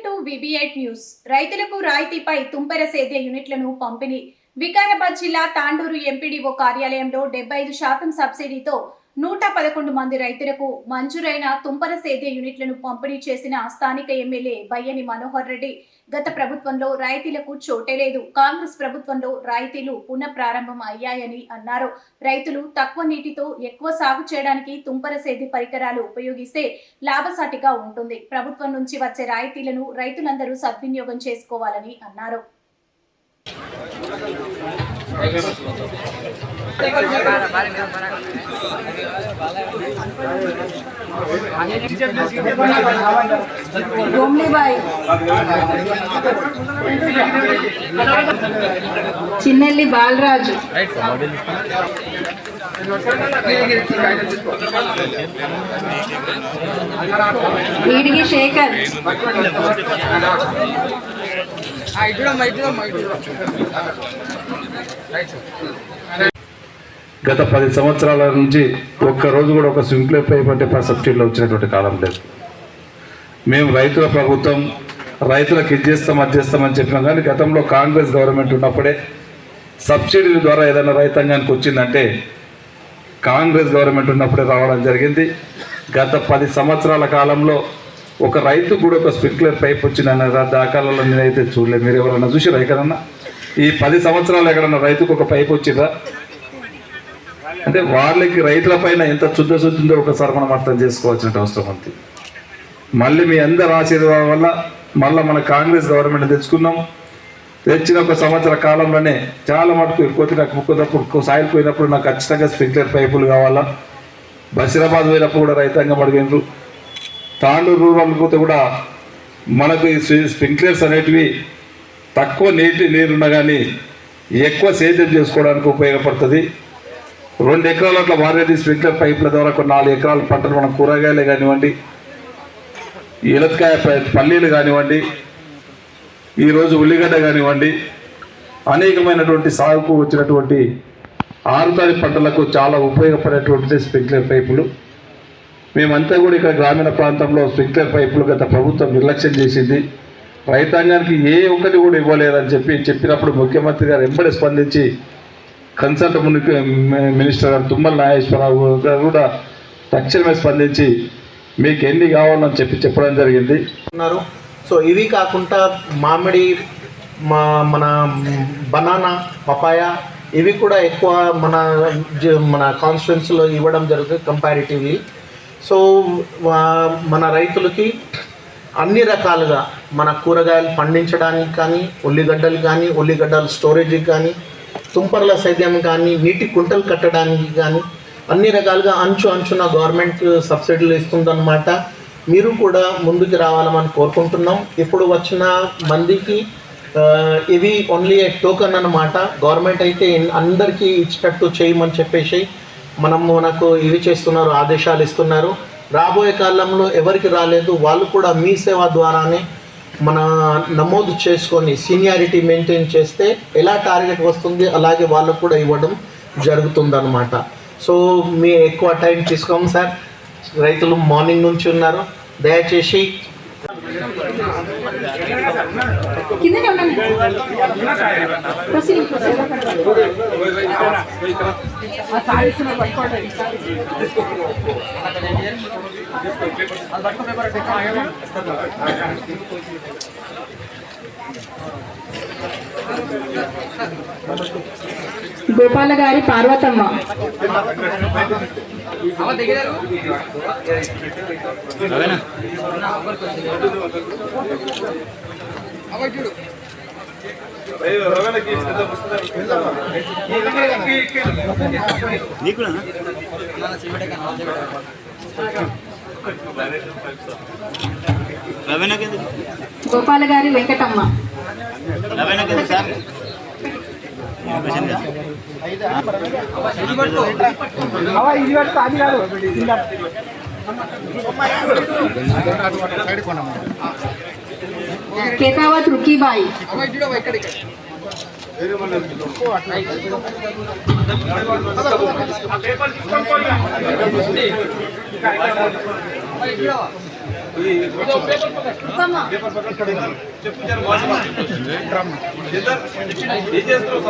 Welcome to VB8 news. రైతులకు రాయితీపై తుంపెర సేద్య యూనిట్లను పంపిణీ. వికారాబాద్ జిల్లా తాండూరు ఎంపీడీఓ కార్యాలయంలో 75% సబ్సిడీతో 111 మంది రైతులకు మంజూరైన తుంపర సేద్య యూనిట్లను పంపిణీ చేసిన స్థానిక ఎమ్మెల్యే బయ్యని మనోహర్ రెడ్డి, గత ప్రభుత్వంలో రాయితీలకు చోటే లేదు, కాంగ్రెస్ ప్రభుత్వంలో రాయితీలు పునఃప్రారంభం అయ్యాయని అన్నారు. రైతులు తక్కువ నీటితో ఎక్కువ సాగు చేయడానికి తుంపర సేద్య పరికరాలు ఉపయోగిస్తే లాభసాటిగా ఉంటుంది. ప్రభుత్వం నుంచి వచ్చే రాయితీలను రైతులందరూ సద్వినియోగం చేసుకోవాలని అన్నారు. చిన్నెల్లి బాలరాజు, ఈడిగి శేఖర్, గత 10 సంవత్సరాల నుంచి ఒక్కరోజు కూడా ఒక స్ప్రింక్లర్ పైప్ అంటే సబ్సిడీలో వచ్చినటువంటి కాలం లేదు. మేము రైతుల ప్రభుత్వం, రైతులకు ఇది చేస్తాం అది చేస్తామని చెప్పినాం. కానీ గతంలో కాంగ్రెస్ గవర్నమెంట్ ఉన్నప్పుడే సబ్సిడీల ద్వారా ఏదైనా రైతాంగానికి వచ్చిందంటే కాంగ్రెస్ గవర్నమెంట్ ఉన్నప్పుడే రావడం జరిగింది. గత 10 సంవత్సరాల కాలంలో ఒక రైతు కూడా ఒక స్ప్రింక్లర్ పైప్ వచ్చిందన్న దాఖలలో నేనైతే చూడలేదు. మీరు ఎవరన్నా చూసిరా? ఎక్కడన్నా ఈ 10 సంవత్సరాలు ఎక్కడన్నా రైతుకు ఒక పైప్ వచ్చిందా? అంటే వాళ్ళకి రైతుల పైన ఎంత శుద్ధశుద్ధి ఉందో ఒకసారి మనం అర్థం చేసుకోవాల్సిన అవసరం ఉంది. మళ్ళీ మీ అందరి ఆశీర్వాదం వల్ల మళ్ళీ మన కాంగ్రెస్ గవర్నమెంట్ తెచ్చుకున్నాం. తెచ్చిన ఒక సంవత్సర కాలంలోనే చాలా మటుకు ఎక్కువ నాకు ముక్కున్నప్పుడు సాయిల్ పోయినప్పుడు నాకు ఖచ్చితంగా స్ప్రింక్లర్ పైపులు కావాలా. బషీరాబాద్ పోయినప్పుడు కూడా రైతాంగం అడిగినారు. తాండూరు రూరల్ పోతే కూడా మనకు ఈ స్ప్రింక్లర్స్ అనేటివి తక్కువ నీరున్నా కానీ ఎక్కువ సేద్యం చేసుకోవడానికి ఉపయోగపడుతుంది. 2 ఎకరాలు అట్లా వారేది స్ప్రింక్లర్ పైపుల ద్వారా ఒక 4 ఎకరాల పంటలు మనం కూరగాయలే కానివ్వండి, ఇలతకాయ పల్లీలు కానివ్వండి, ఈరోజు ఉల్లిగడ్డ కానివ్వండి, అనేకమైనటువంటి సాగుకు వచ్చినటువంటి ఆరుతడి పంటలకు చాలా ఉపయోగపడేటువంటి స్ప్రింక్లర్ పైపులు. మేమంతా కూడా ఇక్కడ గ్రామీణ ప్రాంతంలో స్ప్రింక్లర్ పైపులు గత ప్రభుత్వం నిర్లక్ష్యం చేసింది. రైతాంగానికి ఏ ఒక్కటి కూడా ఇవ్వలేదని చెప్పినప్పుడు ముఖ్యమంత్రి గారు వెంబడి స్పందించి కన్సల్ట్ మినిస్టర్ గారు తుమ్మల నాగేశ్వరరావు గారు కూడా తక్షణమే స్పందించి మీకు ఎన్ని కావాలని చెప్పడం జరిగింది. సో ఇవి కాకుండా మామిడి, మన బనానా, పపాయ ఇవి కూడా ఎక్కువ మన కాన్స్టిట్యున్సీలో ఇవ్వడం జరుగుతుంది కంపారిటివ్లీ. సో మన రైతులకి అన్ని రకాలుగా మన కూరగాయలు పండించడానికి కానీ, ఉల్లిగడ్డలు కానీ, ఉల్లిగడ్డల స్టోరేజ్కి కానీ, తుంపర్ల సేద్యం కానీ, నీటి కుంటలు కట్టడానికి కానీ అన్ని రకాలుగా అంచున గవర్నమెంట్ సబ్సిడీలు ఇస్తుందన్నమాట. మీరు కూడా ముందుకు రావాలని కోరుకుంటున్నాం. ఇప్పుడు వచ్చిన మందికి ఇవి ఓన్లీ ఏ టోకన్ అన్నమాట. గవర్నమెంట్ అయితే అందరికీ ఇచ్చినట్టు చేయమని చెప్పేసి మనకు ఇవి చేస్తున్నారు, ఆదేశాలు ఇస్తున్నారు. రాబోయే కాలంలో ఎవరికి రాలేదు వాళ్ళు కూడా మీ సేవ ద్వారానే మన నమోదు చేసుకొని సీనియారిటీ మెయింటైన్ చేస్తే ఎలా టార్గెట్ వస్తుంది అలాగే వాళ్ళకు కూడా ఇవ్వడం జరుగుతుందన్నమాట. సో మీ ఎక్కువ టైం తీసుకోము సార్. రైతులు మార్నింగ్ నుంచి ఉన్నారు, దయచేసి గోపాల గారి పార్వతమ్మ, గోపాల గారి వెంకటమ్మ, కేకావత్ రుకీబాయి, ఏం చేస్తున్నావు?